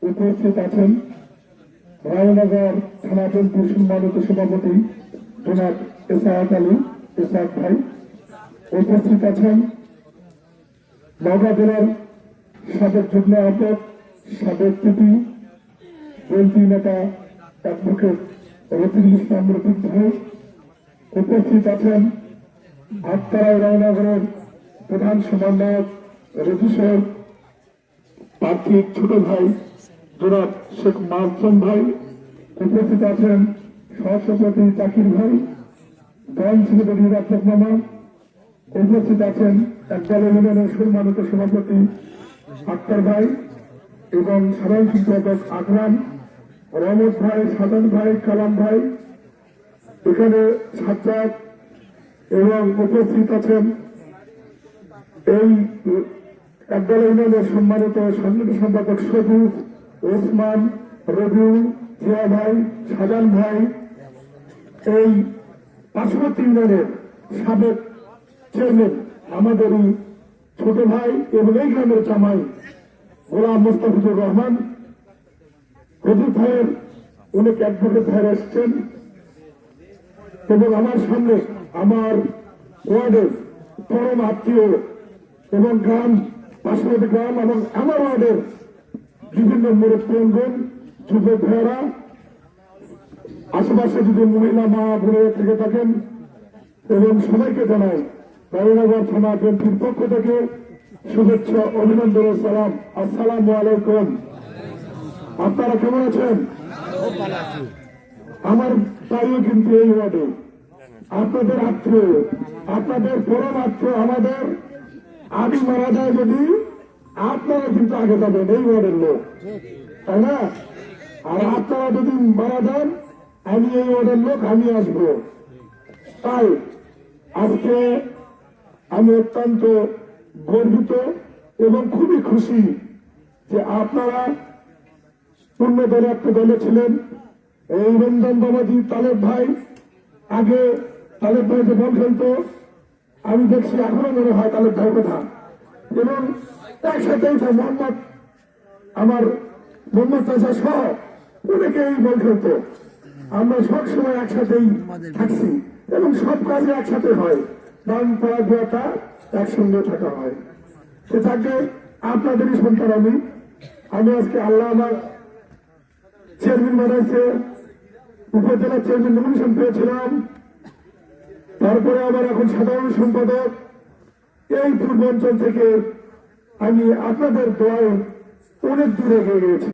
উপস্থিত আছেন রায়নগর থানা বিএনপির সম্মানিত সভাপতি জনাব ইসহাক আলী ইসহাক ভাই। উপস্থিত আছেন নওগাঁ জেলার সাবেক যুগ্ম আহ্বায়ক সাবেক পিপি বিএনপি নেতা অ্যাডভোকেট রফিকুল ইসলাম রফিক ভাই। উপস্থিত আছেন ভাটপাড়া রায়নগরের প্রধান সমন্বয়ক রেজিস্ট্রার প্রার্থীর ছোট ভাই জনাব শেখ মাসুম ভাই। উপস্থিত আছেন সহসভাপতি জাকির ভাই, দল সেক্রেটারি রাজ্জাক মামা। উপস্থিত আছেন একদল ইউনিয়নের সম্মানিত সভাপতি আক্তার ভাই এবং সাধারণ সম্পাদক আকরাম, রহমত ভাই, সাধন ভাই, কালাম ভাই, এখানে সাজ্জাদ এবং উপস্থিত আছেন এই একদল ইউনিয়নের সম্মানিত সংগঠন সম্পাদক সবুজ, ওসমান, রবিউল, জিয়া ভাই, সাজান ভাই, এই পার্শ্ববর্তী ইউনিয়নের সাবেক চেয়ারম্যান আমাদেরই ছোট ভাই এবং এই গ্রামের জামাই গোলাম মোস্তাফিজুর রহমান, রফিক ভাইয়ের অনেক অ্যাডভোকেট ভাইয়ের এসছেন এবং আমার সামনে আমার ওয়ার্ডের পরম আত্মীয় এবং গ্রাম পার্শ্ববর্তী গ্রাম এবং আমার ওয়ার্ডের বিভিন্ন মুরব্বীগণ, যুবক ভাইয়েরা, আশেপাশে যদি মহিলা মা বোনেরা থেকে থাকেন এবং সবাইকে জানাই রায়নগর থানা বিএনপির পক্ষ থেকে শুভেচ্ছা, অভিনন্দন ও সালাম। আসসালামু আলাইকুম। আপনারা কেমন আছেন? আমার বাড়িও কিন্তু এই ওয়ার্ডে, আপনাদের আত্মীয়, আপনাদের পরম আত্মীয়। আমাদের আগে মারা যায় যদি আপনারা কিন্তু আগে যাবেন, এই ওয়ার্ডের লোক, তাই না? আর আপনারা যদি মারা যান আমি এই ওয়ার্ডের লোক, আমি আসবো। তাই আজকে আমি অত্যন্ত গর্বিত এবং খুবই খুশি যে আপনারা পূর্ণ দলে একটা দলে ছিলেন। এই রমজান বাবাজি তালেব ভাই, আগে তালেব ভাই যে বল খেলতো, আমি দেখছি এখনো মনে হয় তালেব ভাই কথা, এবং একসাথেই মোহাম্মদ, আমার মোহাম্মদ চাচা সহ অনেকেই বল খেলতো। আমরা সব সময় একসাথেই থাকছি এবং সব কাজে একসাথে হয়, দান পড়া গোয়াটা একসঙ্গে থাকা হয়। সে থাকে আপনাদেরই সন্তান আমি। আজকে আল্লাহ আমার চেয়ারম্যান বানাইছে, উপজেলার চেয়ারম্যান নমিনেশন পেয়েছিলাম, তারপরে আবার এখন সাধারণ সম্পাদক। এই পূর্বাঞ্চল থেকে আমি আপনাদের দোয়ায় অনেক দূরে এগিয়ে গিয়েছি।